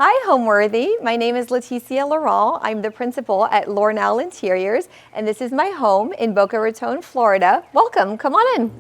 Hi, Homeworthy. My name is Laetitia Laurent. I'm the principal at Laurent Interiors, and this is my home in Boca Raton, Florida. Welcome. Come on in.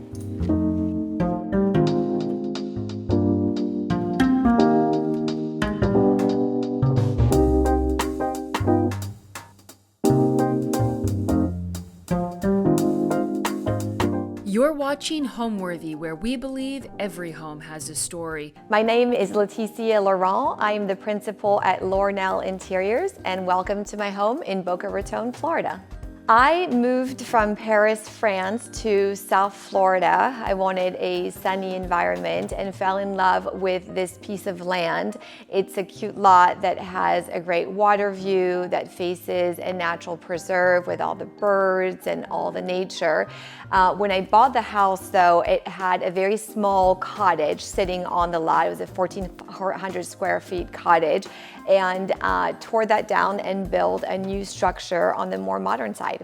You're watching Homeworthy, where we believe every home has a story. My name is Laetitia Laurent. I'm the principal at Laurent Interiors, and welcome to my home in Boca Raton, Florida. I moved from Paris, France to South Florida. I wanted a sunny environment and fell in love with this piece of land. It's a cute lot that has a great water view that faces a natural preserve with all the birds and all the nature. When I bought the house though, it had a very small cottage sitting on the lot. It was a 1,400 square feet cottage, and tore that down and built a new structure on the more modern side.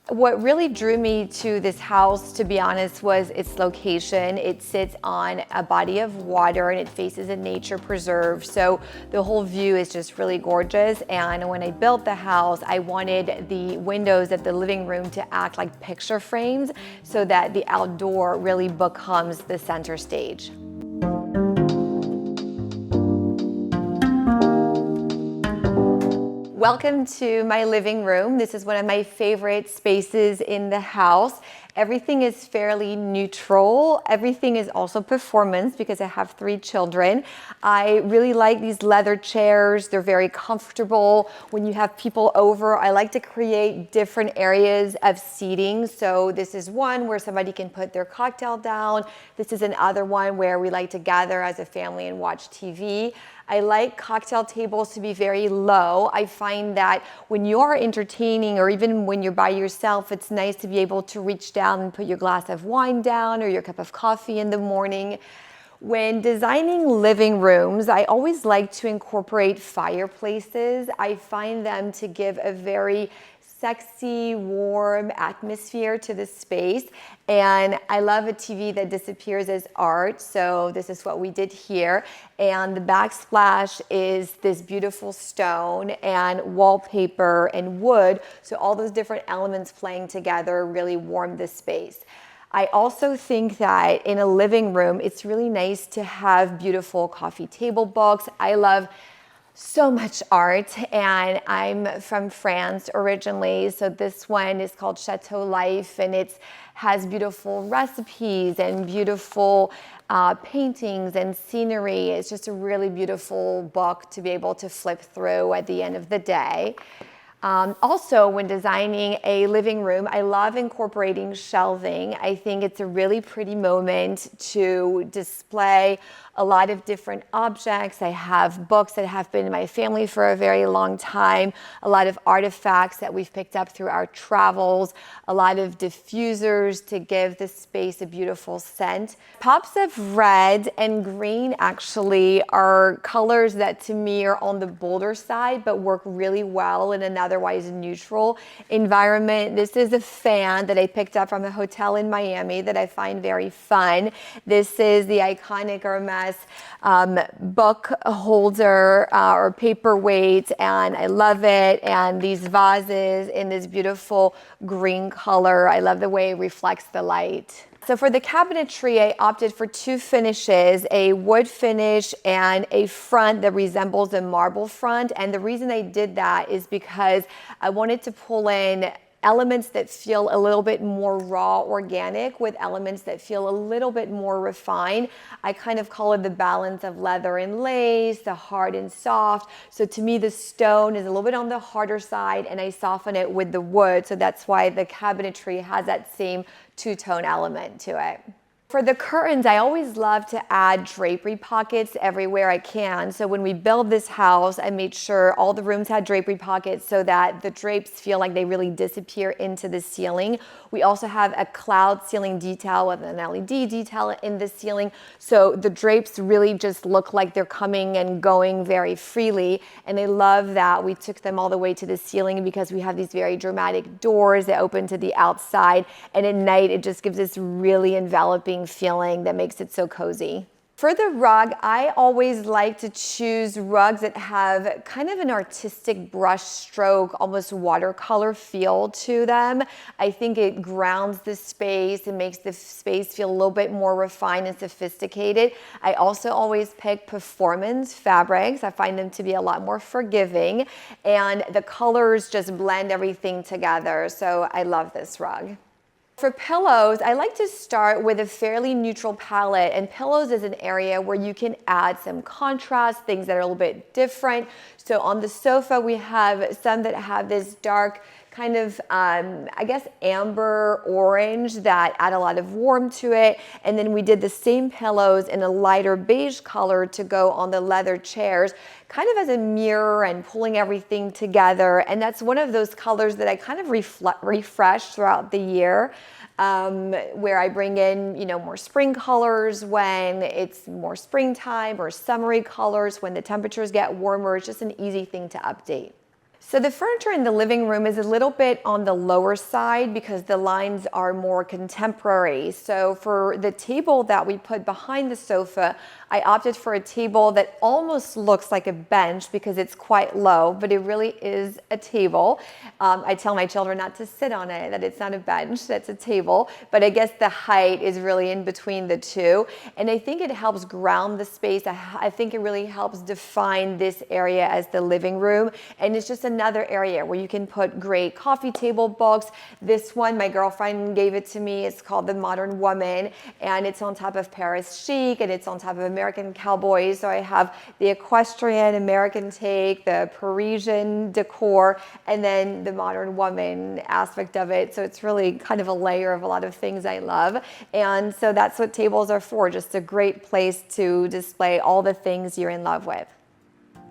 What really drew me to this house, to be honest, was its location. It sits on a body of water and it faces a nature preserve, so the whole view is just really gorgeous. And when I built the house, I wanted the windows at the living room to act like picture frames so that the outdoor really becomes the center stage. Welcome to my living room. This is one of my favorite spaces in the house. Everything is fairly neutral. Everything is also performance because I have 3 children. I really like these leather chairs. They're very comfortable. When you have people over, I like to create different areas of seating. So this is one where somebody can put their cocktail down. This is another one where we like to gather as a family and watch TV. I like cocktail tables to be very low. I find that when you're entertaining or even when you're by yourself, it's nice to be able to reach down and put your glass of wine down or your cup of coffee in the morning. When designing living rooms, I always like to incorporate fireplaces. I find them to give a very sexy, warm atmosphere to the space. And I love a TV that disappears as art, so this is what we did here. And the backsplash is this beautiful stone and wallpaper and wood, so all those different elements playing together really warm the space. I also think that in a living room, it's really nice to have beautiful coffee table books. I love so much art, and I'm from France originally, so this one is called Chateau Life, and it has beautiful recipes and beautiful paintings and scenery. It's just a really beautiful book to be able to flip through at the end of the day. Also, when designing a living room, I love incorporating shelving. I think it's a really pretty moment to display a lot of different objects. I have books that have been in my family for a very long time, a lot of artifacts that we've picked up through our travels, a lot of diffusers to give the space a beautiful scent. Pops of red and green actually are colors that to me are on the bolder side, but work really well in an otherwise neutral environment. This is a fan that I picked up from a hotel in Miami that I find very fun. This is the iconic Hermes book holder or paperweight, and I love it. And these vases in this beautiful green color. I love the way it reflects the light. So for the cabinetry, I opted for 2 finishes, a wood finish and a front that resembles a marble front. And the reason I did that is because I wanted to pull in elements that feel a little bit more raw, organic, with elements that feel a little bit more refined. I kind of call it the balance of leather and lace, the hard and soft. So to me, the stone is a little bit on the harder side, and I soften it with the wood. So that's why the cabinetry has that same 2-tone element to it. For the curtains, I always love to add drapery pockets everywhere I can. So when we built this house, I made sure all the rooms had drapery pockets so that the drapes feel like they really disappear into the ceiling. We also have a cloud ceiling detail with an LED detail in the ceiling. So the drapes really just look like they're coming and going very freely. And I love that we took them all the way to the ceiling because we have these very dramatic doors that open to the outside. And at night, it just gives this really enveloping feeling that makes it so cozy. For the rug, I always like to choose rugs that have kind of an artistic brush stroke, almost watercolor feel to them. I think it grounds the space and makes the space feel a little bit more refined and sophisticated. I also always pick performance fabrics. I find them to be a lot more forgiving, and the colors just blend everything together. So I love this rug. For pillows, I like to start with a fairly neutral palette, and pillows is an area where you can add some contrast, things that are a little bit different. So on the sofa, we have some that have this dark kind of, I guess, amber orange that add a lot of warmth to it. And then we did the same pillows in a lighter beige color to go on the leather chairs, kind of as a mirror and pulling everything together. And that's one of those colors that I kind of refresh throughout the year, where I bring in, more spring colors when it's more springtime, or summery colors when the temperatures get warmer. It's just an easy thing to update. So the furniture in the living room is a little bit on the lower side because the lines are more contemporary. So for the table that we put behind the sofa, I opted for a table that almost looks like a bench because it's quite low, but it really is a table. I tell my children not to sit on it, that it's not a bench, that's a table. But I guess the height is really in between the two. And I think it helps ground the space. I think it really helps define this area as the living room. And it's just another area where you can put great coffee table books. This one, my girlfriend gave it to me. It's called The Modern Woman, and it's on top of Paris Chic, and it's on top of American Cowboys. So I have the equestrian American take, the Parisian decor, and then the modern woman aspect of it. So it's really kind of a layer of a lot of things I love. And so that's what tables are for, just a great place to display all the things you're in love with.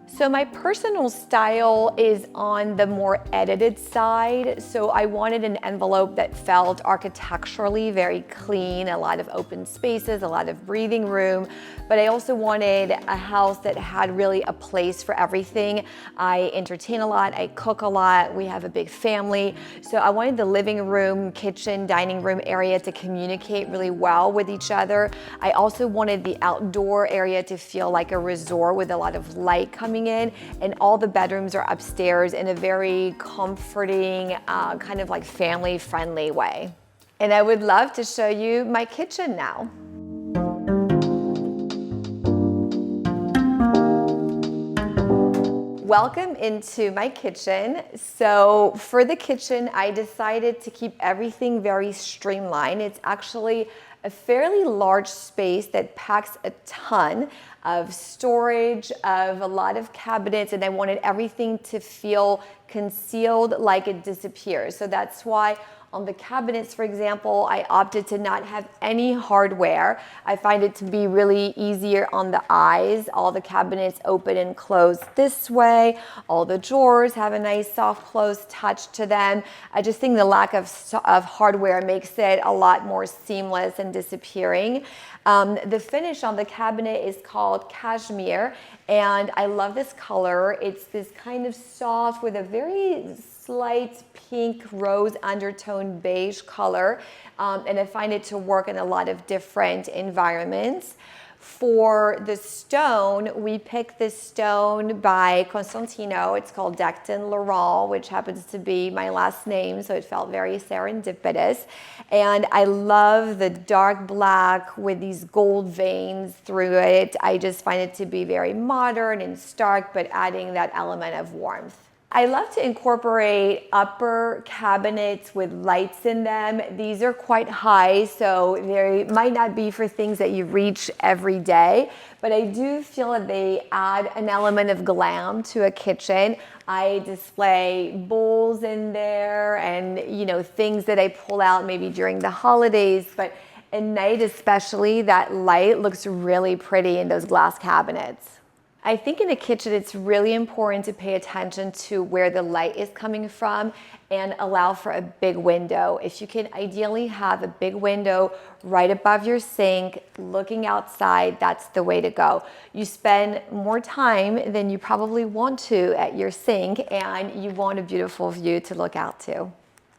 So my personal style is on the more edited side. So I wanted an envelope that felt architecturally very clean, a lot of open spaces, a lot of breathing room, but I also wanted a house that had really a place for everything. I entertain a lot, I cook a lot, we have a big family. So I wanted the living room, kitchen, dining room area to communicate really well with each other. I also wanted the outdoor area to feel like a resort with a lot of light coming in, and all the bedrooms are upstairs in a very comforting, kind of like family-friendly way. And I would love to show you my kitchen now. Welcome into my kitchen. So for the kitchen, I decided to keep everything very streamlined. It's actually a fairly large space that packs a ton of storage, of a lot of cabinets, and I wanted everything to feel concealed, like it disappears. So that's why on the cabinets, for example, I opted to not have any hardware. I find it to be really easier on the eyes. All the cabinets open and close this way. All the drawers have a nice soft close touch to them. I just think the lack of hardware makes it a lot more seamless and disappearing. The finish on the cabinet is called cashmere, and I love this color. It's this kind of soft with a very slight pink rose undertone beige color, and I find it to work in a lot of different environments. For the stone, we picked this stone by Constantino. It's called Laetitia Laurent, which happens to be my last name, so it felt very serendipitous. And I love the dark black with these gold veins through it. I just find it to be very modern and stark, but adding that element of warmth. I love to incorporate upper cabinets with lights in them. These are quite high, so they might not be for things that you reach every day, but I do feel that they add an element of glam to a kitchen. I display bowls in there and, things that I pull out maybe during the holidays, but at night especially, that light looks really pretty in those glass cabinets. I think in a kitchen, it's really important to pay attention to where the light is coming from and allow for a big window. If you can ideally have a big window right above your sink, looking outside, that's the way to go. You spend more time than you probably want to at your sink, and you want a beautiful view to look out to.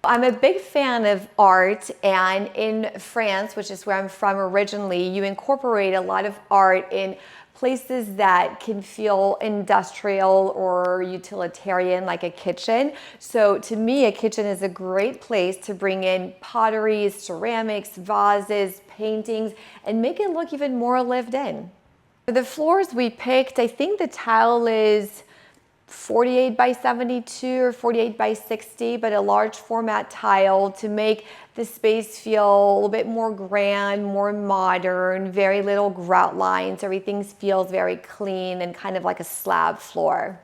I'm a big fan of art, and in France, which is where I'm from originally, you incorporate a lot of art in places that can feel industrial or utilitarian, like a kitchen. So to me, a kitchen is a great place to bring in pottery, ceramics, vases, paintings, and make it look even more lived in. For the floors we picked, I think the tile is 48 by 72 or 48 by 60, but a large format tile to make the space feel a little bit more grand, more modern, very little grout lines. Everything feels very clean and kind of like a slab floor.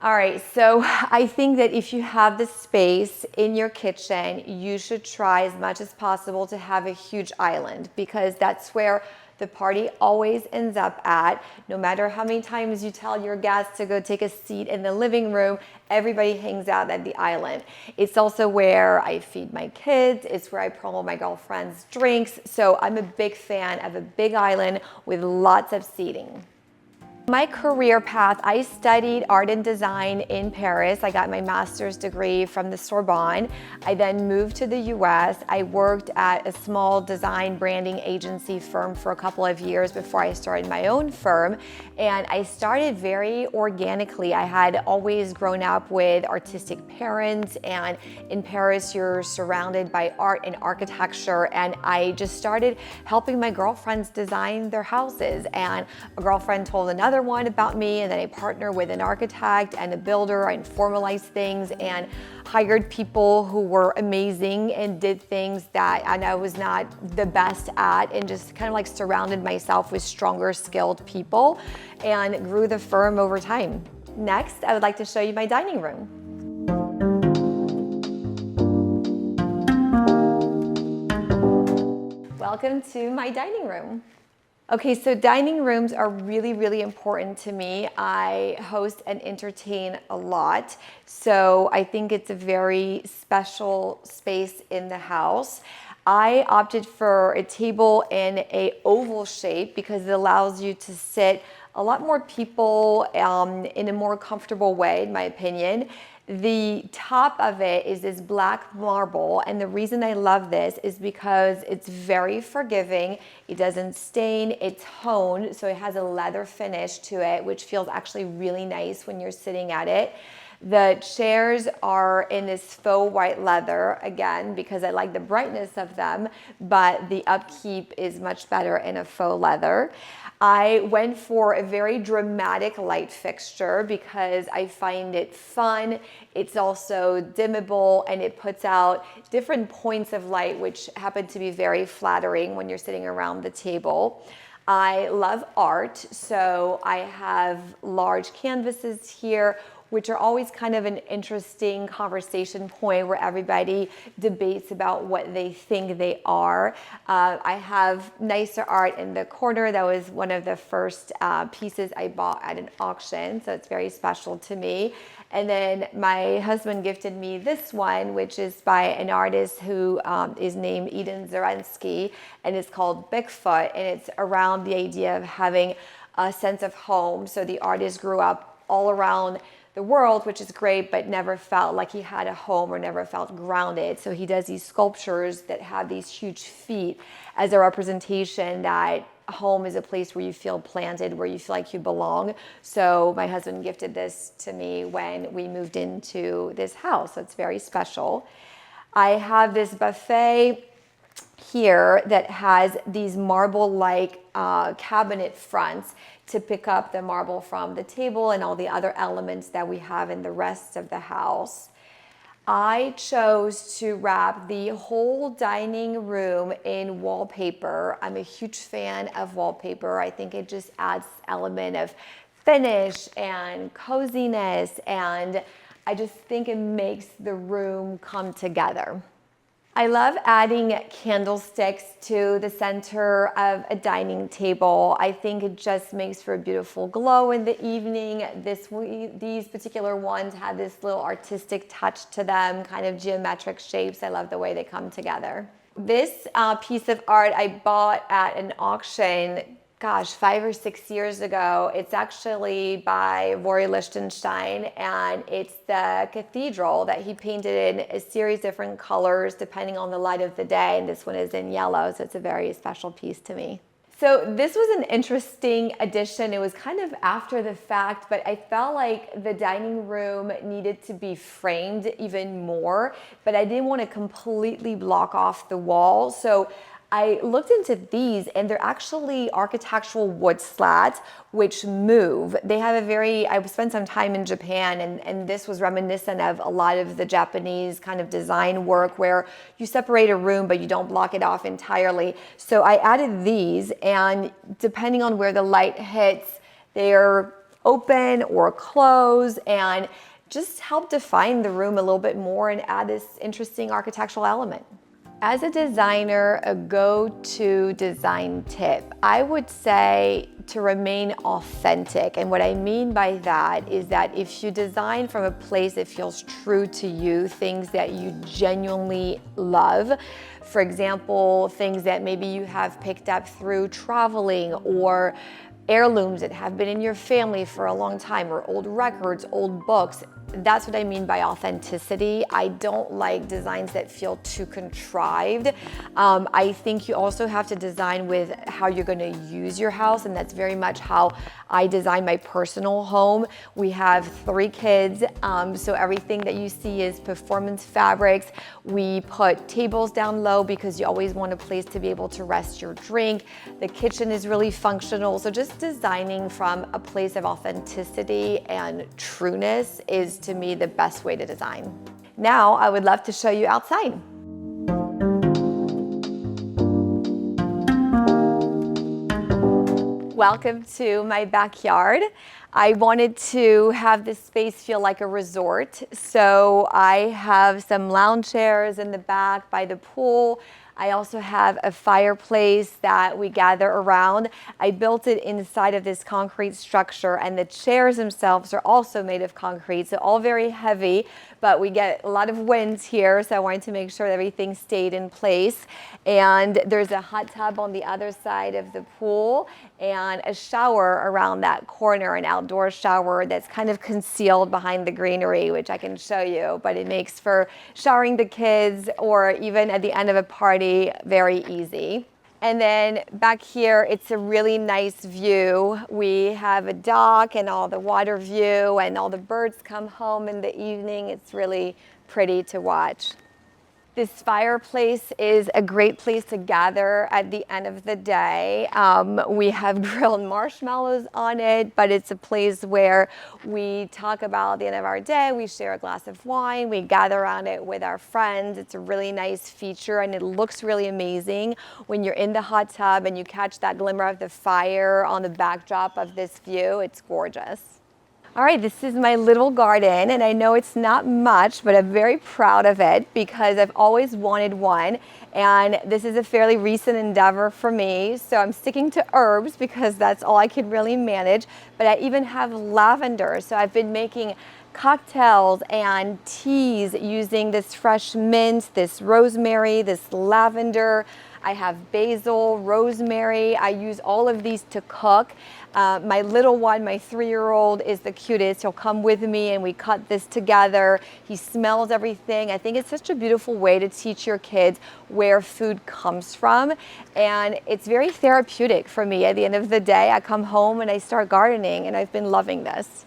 All right, so I think that if you have the space in your kitchen, you should try as much as possible to have a huge island, because that's where the party always ends up at. No matter how many times you tell your guests to go take a seat in the living room, everybody hangs out at the island. It's also where I feed my kids. It's where I promote my girlfriend's drinks. So I'm a big fan of a big island with lots of seating. My career path, I studied art and design in Paris. I got my master's degree from the Sorbonne. I then moved to the US. I worked at a small design branding agency firm for a couple of years before I started my own firm. And I started very organically. I had always grown up with artistic parents, and in Paris, you're surrounded by art and architecture. And I just started helping my girlfriends design their houses. And a girlfriend told another one about me, and then I partnered with an architect and a builder and formalized things and hired people who were amazing and did things that I was not the best at, and just kind of like surrounded myself with stronger, skilled people and grew the firm over time. Next, I would like to show you my dining room. Welcome to my dining room. Okay, so dining rooms are really, really important to me. I host and entertain a lot, so I think it's a very special space in the house. I opted for a table in an oval shape because it allows you to sit a lot more people in a more comfortable way, in my opinion. The top of it is this black marble, and the reason I love this is because it's very forgiving. It doesn't stain, it's honed, so it has a leather finish to it, which feels actually really nice when you're sitting at it. The chairs are in this faux white leather, again, because I like the brightness of them, but the upkeep is much better in a faux leather. I went for a very dramatic light fixture because I find it fun. It's also dimmable, and it puts out different points of light, which happen to be very flattering when you're sitting around the table. I love art, so I have large canvases here, which are always kind of an interesting conversation point where everybody debates about what they think they are. I have nicer art in the corner. That was one of the first pieces I bought at an auction, so it's very special to me. And then my husband gifted me this one, which is by an artist who is named Eden Zarensky, and it's called Bigfoot, and it's around the idea of having a sense of home. So the artist grew up all around the world, which is great, but never felt like he had a home or never felt grounded. So he does these sculptures that have these huge feet as a representation that home is a place where you feel planted, where you feel like you belong. So my husband gifted this to me when we moved into this house. So it's very special. I have this buffet here that has these marble-like cabinet fronts to pick up the marble from the table and all the other elements that we have in the rest of the house. I chose to wrap the whole dining room in wallpaper. I'm a huge fan of wallpaper. I think it just adds element of finish and coziness, and I just think it makes the room come together. I love adding candlesticks to the center of a dining table. I think it just makes for a beautiful glow in the evening. These particular ones have this little artistic touch to them, kind of geometric shapes. I love the way they come together. This piece of art I bought at an auction Gosh, 5 or 6 years ago. It's actually by Rory Lichtenstein, and it's the cathedral that he painted in a series of different colors depending on the light of the day, and this one is in yellow, so it's a very special piece to me. So this was an interesting addition. It was kind of after the fact, but I felt like the dining room needed to be framed even more, but I didn't want to completely block off the wall. So I looked into these, and they're actually architectural wood slats which move. They have I spent some time in Japan, and this was reminiscent of a lot of the Japanese kind of design work where you separate a room but you don't block it off entirely. So I added these, and depending on where the light hits, they're open or closed, and just help define the room a little bit more and add this interesting architectural element. As a designer, a go-to design tip, I would say to remain authentic. And what I mean by that is that if you design from a place that feels true to you, things that you genuinely love, for example, things that maybe you have picked up through traveling, or heirlooms that have been in your family for a long time, or old records, old books. That's what I mean by authenticity. I don't like designs that feel too contrived. I think you also have to design with how you're going to use your house, and that's very much how I design my personal home. We have 3 kids, so everything that you see is performance fabrics. We put tables down low because you always want a place to be able to rest your drink. The kitchen is really functional, so just designing from a place of authenticity and trueness is, to me, the best way to design. Now, I would love to show you outside. Welcome to my backyard. I wanted to have this space feel like a resort, so I have some lounge chairs in the back by the pool. I also have a fireplace that we gather around. I built it inside of this concrete structure, and the chairs themselves are also made of concrete, so all very heavy, but we get a lot of winds here, so I wanted to make sure that everything stayed in place. And there's a hot tub on the other side of the pool, and a shower around that corner, an outdoor shower that's kind of concealed behind the greenery, which I can show you, but it makes for showering the kids or even at the end of a party very easy. And then back here, it's a really nice view. We have a dock and all the water view, and all the birds come home in the evening. It's really pretty to watch. This fireplace is a great place to gather at the end of the day. We have grilled marshmallows on it, but it's a place where we talk about the end of our day. We share a glass of wine. We gather around it with our friends. It's a really nice feature, and it looks really amazing when you're in the hot tub and you catch that glimmer of the fire on the backdrop of this view. It's gorgeous. All right, this is my little garden, and I know it's not much, but I'm very proud of it because I've always wanted one, and this is a fairly recent endeavor for me, so I'm sticking to herbs because that's all I could really manage, but I even have lavender, so I've been making cocktails and teas using this fresh mint, this rosemary, this lavender. I have basil, rosemary. I use all of these to cook. My little one, my 3-year-old, is the cutest. He'll come with me and we cut this together. He smells everything. I think it's such a beautiful way to teach your kids where food comes from. And it's very therapeutic for me. At the end of the day, I come home and I start gardening, and I've been loving this.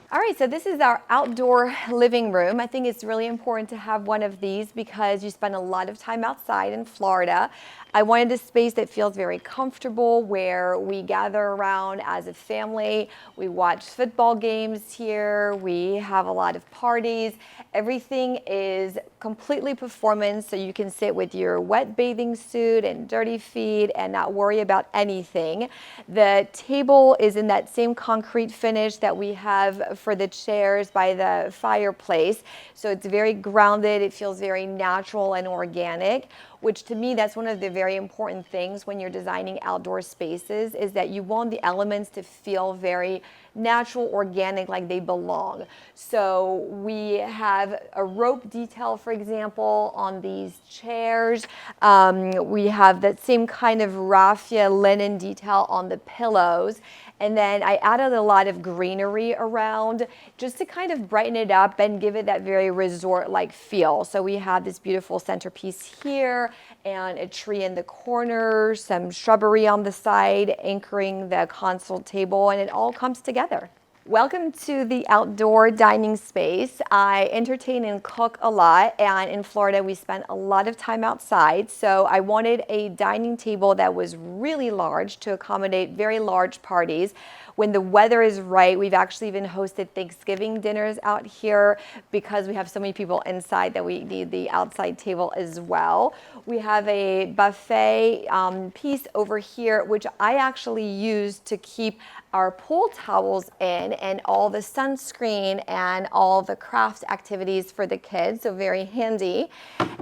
All right, so this is our outdoor living room. I think it's really important to have one of these because you spend a lot of time outside in Florida. I wanted a space that feels very comfortable, where we gather around as a family. We watch football games here. We have a lot of parties. Everything is completely performance, so you can sit with your wet bathing suit and dirty feet and not worry about anything. The table is in that same concrete finish that we have for the chairs by the fireplace, so it's very grounded. It feels very natural and organic. which to me, that's one of the very important things when you're designing outdoor spaces, is that you want the elements to feel very natural, organic, like they belong. So we have a rope detail, for example, on these chairs. We have that same kind of raffia linen detail on the pillows. And then I added a lot of greenery around just to kind of brighten it up and give it that very resort-like feel. So we have this beautiful centerpiece here and a tree in the corner, some shrubbery on the side anchoring the console table, and it all comes together. Welcome to the outdoor dining space. I entertain and cook a lot, and in Florida we spent a lot of time outside, so I wanted a dining table that was really large to accommodate very large parties. When the weather is right, we've actually even hosted Thanksgiving dinners out here because we have so many people inside that we need the outside table as well. We have a buffet piece over here, which I actually use to keep our pool towels in and all the sunscreen and all the craft activities for the kids, so very handy.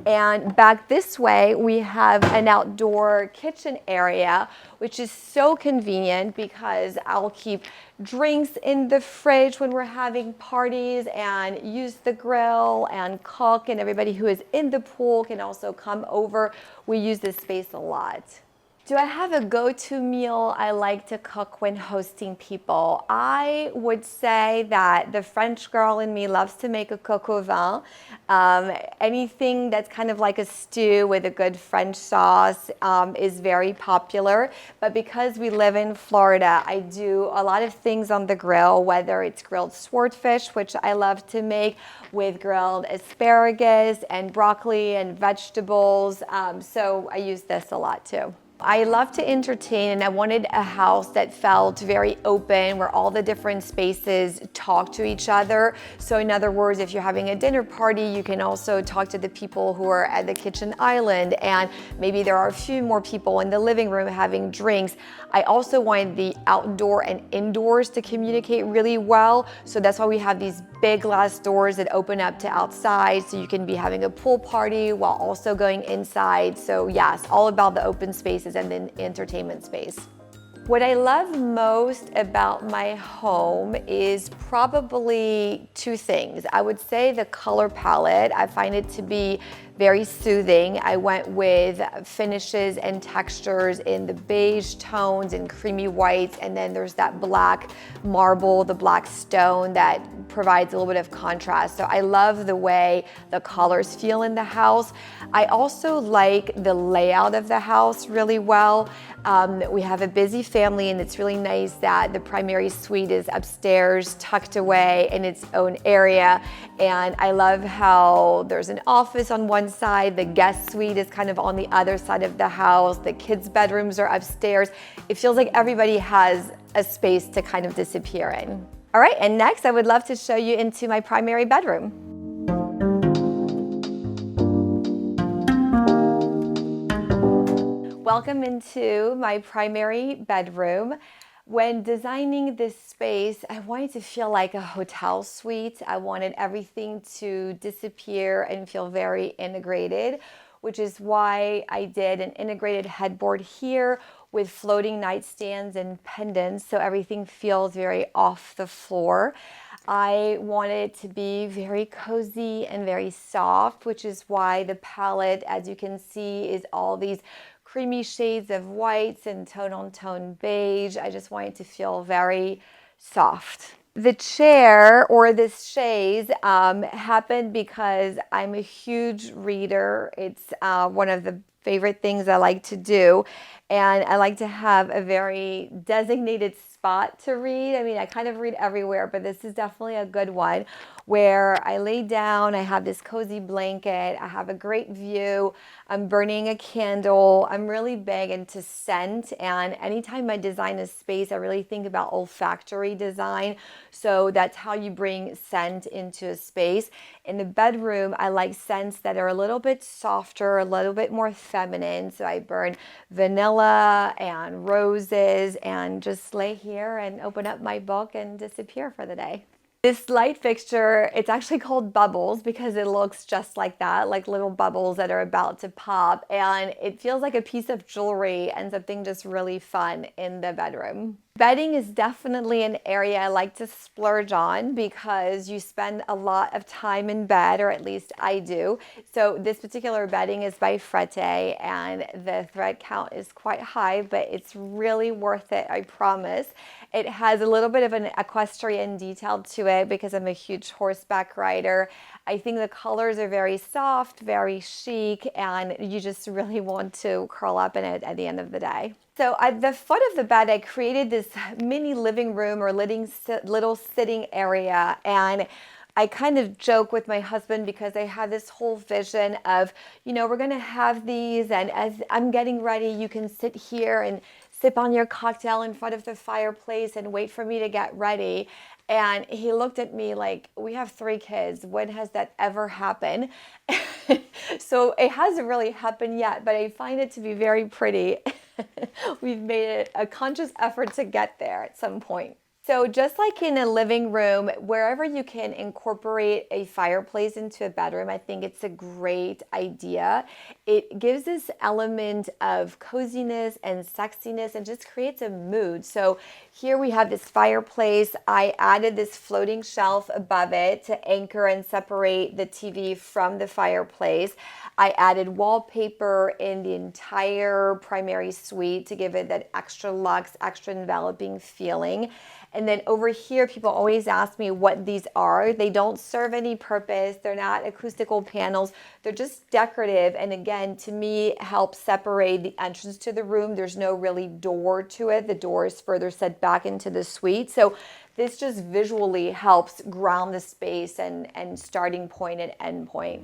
And back this way, we have an outdoor kitchen area, which is so convenient because I'll keep drinks in the fridge when we're having parties and use the grill and cook, and everybody who is in the pool can also come over. We use this space a lot. Do I have a go-to meal I like to cook when hosting people? I would say that the French girl in me loves to make a coq au vin. Anything that's kind of like a stew with a good French sauce is very popular. But because we live in Florida, I do a lot of things on the grill, whether it's grilled swordfish, which I love to make, with grilled asparagus and broccoli and vegetables. So I use this a lot too. I love to entertain, and I wanted a house that felt very open, where all the different spaces talk to each other. So in other words, if you're having a dinner party, you can also talk to the people who are at the kitchen island, and maybe there are a few more people in the living room having drinks. I also wanted the outdoor and indoors to communicate really well. So that's why we have these big glass doors that open up to outside, so you can be having a pool party while also going inside. So yes, all about the open spaces and the entertainment space. What I love most about my home is probably two things. I would say the color palette. I find it to be very soothing. I went with finishes and textures in the beige tones and creamy whites, and then there's that black marble, the black stone that provides a little bit of contrast. So I love the way the colors feel in the house. I also like the layout of the house really well. We have a busy family, and it's really nice that the primary suite is upstairs, tucked away in its own area. And I love how there's an office on one side, the guest suite is kind of on the other side of the house, the kids' bedrooms are upstairs. It feels like everybody has a space to kind of disappear in. All right, and next I would love to show you into my primary bedroom. Welcome into my primary bedroom. When designing this space, I wanted to feel like a hotel suite. I wanted everything to disappear and feel very integrated, which is why I did an integrated headboard here with floating nightstands and pendants, so everything feels very off the floor. I wanted it to be very cozy and very soft, which is why the palette, as you can see, is all these creamy shades of whites and tone-on-tone beige. I just want it to feel very soft. The chair, or this chaise, happened because I'm a huge reader. It's one of the favorite things I like to do, and I like to have a very designated spot to read. I mean, I kind of read everywhere, but this is definitely a good one where I lay down, I have this cozy blanket, I have a great view, I'm burning a candle. I'm really big into scent, and anytime I design a space, I really think about olfactory design. So that's how you bring scent into a space. In the bedroom, I like scents that are a little bit softer, a little bit more feminine. So I burn vanilla and roses and just lay here and open up my book and disappear for the day. This light fixture, it's actually called Bubbles because it looks just like that, like little bubbles that are about to pop. And it feels like a piece of jewelry and something just really fun in the bedroom. Bedding is definitely an area I like to splurge on because you spend a lot of time in bed, or at least I do. So this particular bedding is by Frette and the thread count is quite high, but it's really worth it, I promise. It has a little bit of an equestrian detail to it because I'm a huge horseback rider. I think the colors are very soft, very chic, and you just really want to curl up in it at the end of the day. So at the foot of the bed, I created this mini living room or little sitting area. And I kind of joke with my husband because I have this whole vision of, we're going to have these. And as I'm getting ready, you can sit here and sip on your cocktail in front of the fireplace and wait for me to get ready. And he looked at me like, we have 3 kids. When has that ever happened? So it hasn't really happened yet, but I find it to be very pretty. We've made a conscious effort to get there at some point. So just like in a living room, wherever you can incorporate a fireplace into a bedroom, I think it's a great idea. It gives this element of coziness and sexiness and just creates a mood. So here we have this fireplace. I added this floating shelf above it to anchor and separate the TV from the fireplace. I added wallpaper in the entire primary suite to give it that extra luxe, extra enveloping feeling. And then over here, people always ask me what these are. They don't serve any purpose. They're not acoustical panels. They're just decorative. And again, to me, help separate the entrance to the room. There's no really door to it. The door is further set back into the suite. So this just visually helps ground the space and starting point and end point.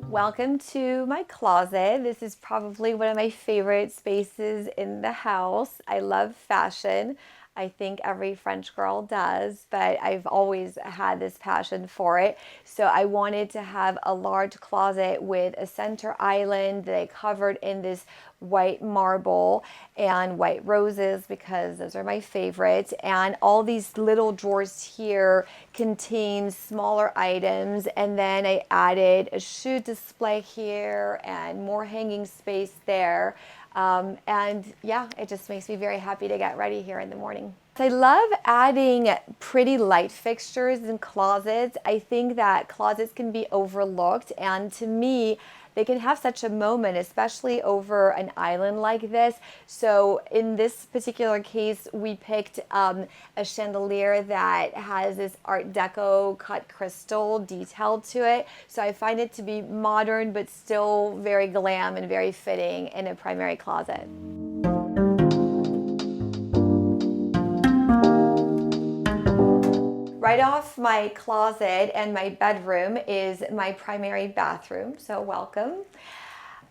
Welcome to my closet. This is probably one of my favorite spaces in the house. I love fashion. I think every French girl does, but I've always had this passion for it. So I wanted to have a large closet with a center island that I covered in this white marble and white roses because those are my favorites. And all these little drawers here contain smaller items. And then I added a shoe display here and more hanging space there. And yeah, it just makes me very happy to get ready here in the morning. I love adding pretty light fixtures in closets. I think that closets can be overlooked, and to me, they can have such a moment, especially over an island like this. So in this particular case, we picked a chandelier that has this Art Deco cut crystal detail to it. So I find it to be modern, but still very glam and very fitting in a primary closet. Right off my closet and my bedroom is my primary bathroom, so welcome.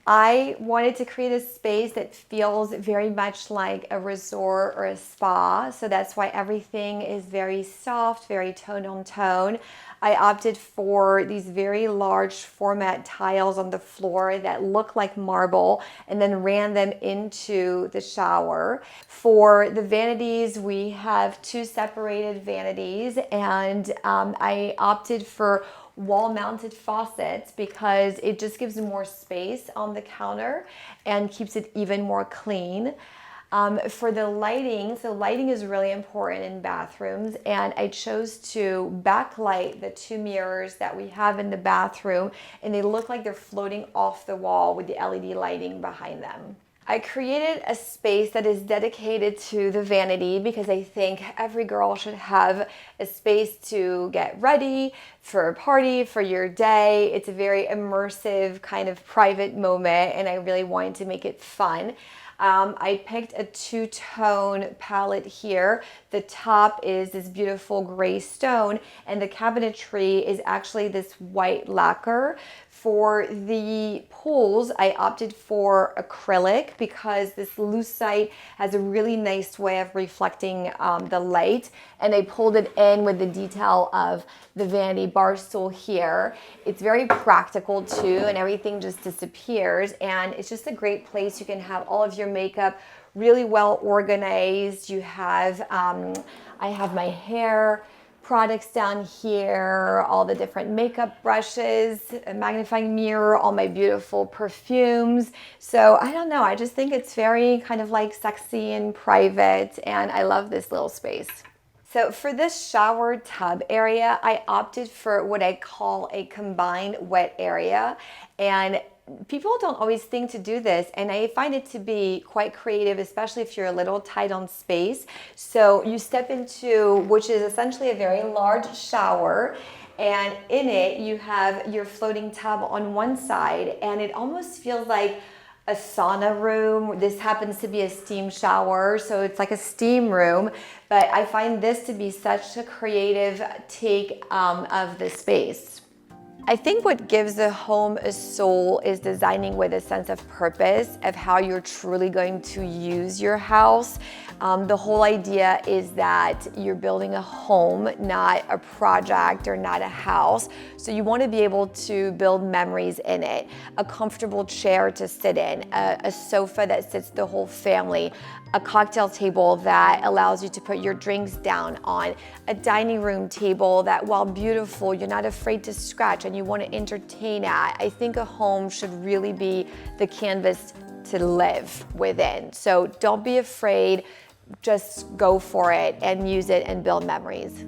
I wanted to create a space that feels very much like a resort or a spa, so that's why everything is very soft, very tone on tone. I opted for these very large format tiles on the floor that look like marble and then ran them into the shower. For the vanities, we have 2 separated vanities, and I opted for wall-mounted faucets because it just gives more space on the counter and keeps it even more clean. For the lighting, so lighting is really important in bathrooms, and I chose to backlight the 2 mirrors that we have in the bathroom, and they look like they're floating off the wall with the LED lighting behind them. I created a space that is dedicated to the vanity because I think every girl should have a space to get ready for a party, for your day. It's a very immersive kind of private moment, and I really wanted to make it fun. I picked a 2-tone palette here. The top is this beautiful gray stone, and the cabinetry is actually this white lacquer For the pools, I opted for acrylic because this lucite has a really nice way of reflecting the light, and I pulled it in with the detail of the vanity bar stool here. It's very practical too, and everything just disappears, and it's just a great place. You can have all of your makeup really well organized. You have, I have my hair products down here, all the different makeup brushes, a magnifying mirror, all my beautiful perfumes. So I don't know, I just think it's very kind of like sexy and private, and I love this little space. So for this shower tub area, I opted for what I call a combined wet area. And people don't always think to do this, and I find it to be quite creative, especially if you're a little tight on space. So you step into, which is essentially a very large shower, and in it you have your floating tub on one side, and it almost feels like a sauna room. This happens to be a steam shower, so it's like a steam room, but I find this to be such a creative take of the space. I think what gives a home a soul is designing with a sense of purpose of how you're truly going to use your house. The whole idea is that you're building a home, not a project or not a house. So you want to be able to build memories in it. A comfortable chair to sit in, a sofa that sits the whole family, a cocktail table that allows you to put your drinks down on, a dining room table that, while beautiful, you're not afraid to scratch and you want to entertain at. I think a home should really be the canvas to live within. So don't be afraid, just go for it and use it and build memories.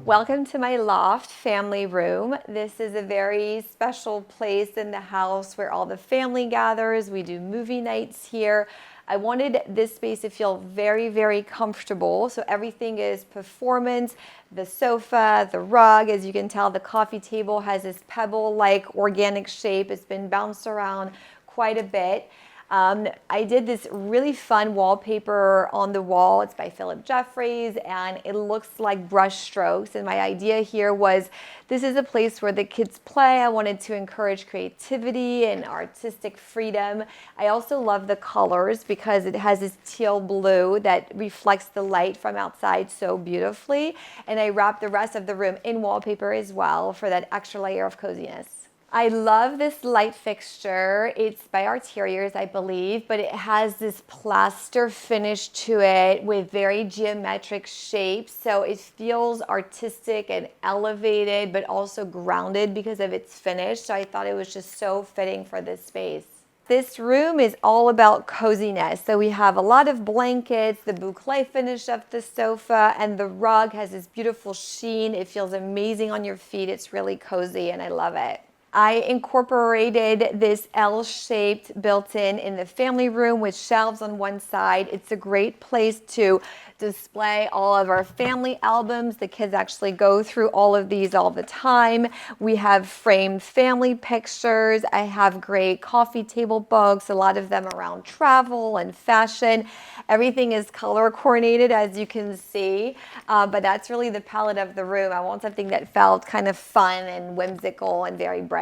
Welcome to my loft family room. This is a very special place in the house where all the family gathers. We do movie nights here. I wanted this space to feel very, very comfortable. So everything is performance. The sofa, the rug, as you can tell, the coffee table has this pebble-like organic shape. It's been bounced around quite a bit. I did this really fun wallpaper on the wall. It's by Philip Jeffries, and it looks like brush strokes. And my idea here was, this is a place where the kids play. I wanted to encourage creativity and artistic freedom. I also love the colors because it has this teal blue that reflects the light from outside so beautifully. And I wrapped the rest of the room in wallpaper as well for that extra layer of coziness. I love this light fixture. It's by Arteriors, I believe, but it has this plaster finish to it with very geometric shapes. So it feels artistic and elevated, but also grounded because of its finish. So I thought it was just so fitting for this space. This room is all about coziness. So we have a lot of blankets, the boucle finish of the sofa, and the rug has this beautiful sheen. It feels amazing on your feet. It's really cozy, and I love it. I incorporated this L-shaped built-in in the family room with shelves on one side. It's a great place to display all of our family albums. The kids actually go through all of these all the time. We have framed family pictures. I have great coffee table books, a lot of them around travel and fashion. Everything is color coordinated, as you can see, but that's really the palette of the room. I want something that felt kind of fun and whimsical and very bright.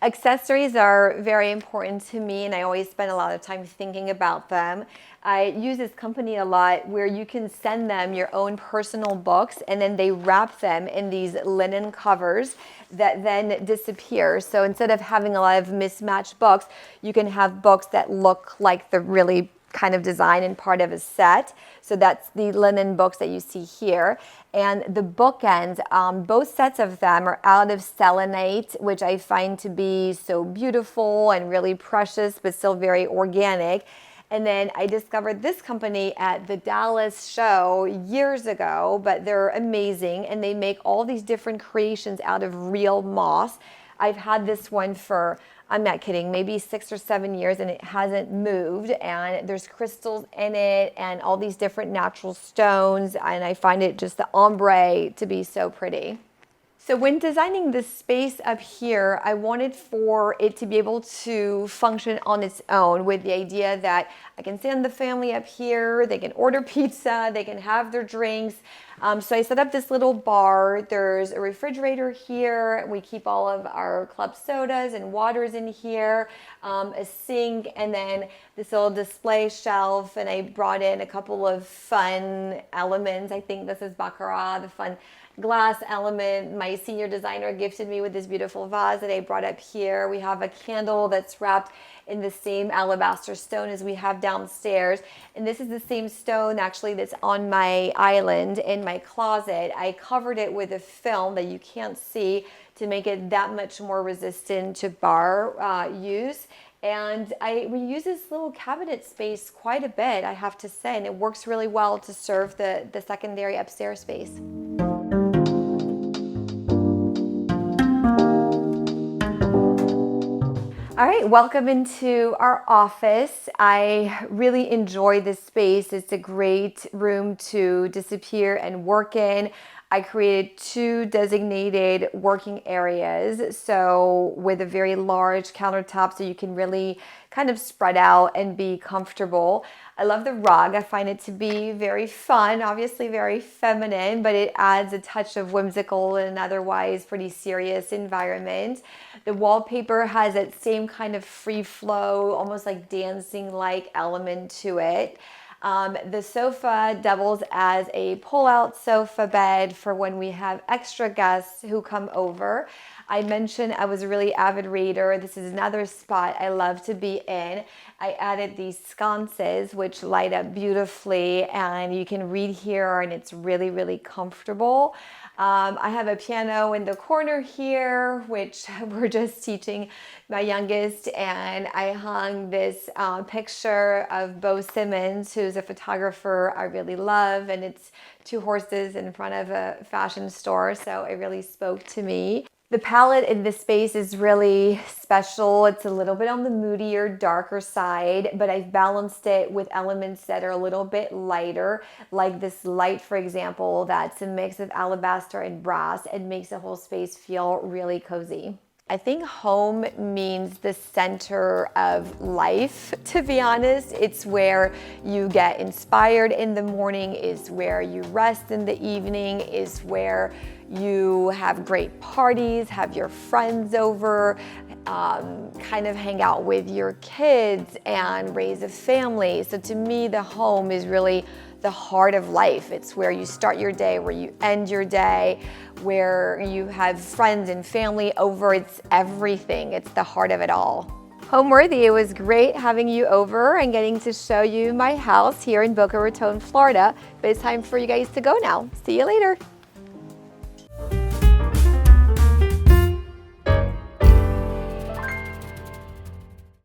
Accessories are very important to me, and I always spend a lot of time thinking about them. I use this company a lot where you can send them your own personal books, and then they wrap them in these linen covers that then disappear. So instead of having a lot of mismatched books, you can have books that look like the really kind of design and part of a set. So that's the linen books that you see here. And the bookends, both sets of them are out of selenite, which I find to be so beautiful and really precious, but still very organic. And then I discovered this company at the Dallas show years ago, but they're amazing. And they make all these different creations out of real moss. I've had this one for, I'm not kidding, maybe 6 or 7 years, and it hasn't moved. And there's crystals in it and all these different natural stones. And I find it just the ombre to be so pretty. So when designing this space up here, I wanted for it to be able to function on its own, with the idea that I can send the family up here, they can order pizza, they can have their drinks. So I set up this little bar. There's a refrigerator here. We keep all of our club sodas and waters in here, a sink, and then this little display shelf. And I brought in a couple of fun elements. I think this is baccarat, the fun glass element. My senior designer gifted me with this beautiful vase that I brought up here. We have a candle that's wrapped in the same alabaster stone as we have downstairs. And this is the same stone actually that's on my island in my closet. I covered it with a film that you can't see to make it that much more resistant to bar use. And we use this little cabinet space quite a bit, I have to say, and it works really well to serve the secondary upstairs space. All right, welcome into our office. I really enjoy this space. It's a great room to disappear and work in. I created 2 designated working areas, so with a very large countertop so you can really kind of spread out and be comfortable. I love the rug. I find it to be very fun, obviously very feminine, but it adds a touch of whimsical in an otherwise pretty serious environment. The wallpaper has that same kind of free flow, almost like dancing-like element to it. The sofa doubles as a pull-out sofa bed for when we have extra guests who come over. I mentioned I was a really avid reader. This is another spot I love to be in. I added these sconces which light up beautifully, and you can read here and it's really, really comfortable. I have a piano in the corner here, which we're just teaching my youngest, and I hung this picture of Bo Simmons, who's a photographer I really love, and it's 2 horses in front of a fashion store, so it really spoke to me. The palette in this space is really special. It's a little bit on the moodier, darker side, but I've balanced it with elements that are a little bit lighter, like this light, for example, that's a mix of alabaster and brass. It makes the whole space feel really cozy. I think home means the center of life, to be honest. It's where you get inspired in the morning, is where you rest in the evening, is where you have great parties, have your friends over, kind of hang out with your kids and raise a family. So to me, the home is really the heart of life. It's where you start your day, where you end your day, where you have friends and family over. It's everything. It's the heart of it all. Homeworthy, it was great having you over and getting to show you my house here in Boca Raton, Florida. But it's time for you guys to go now. See you later.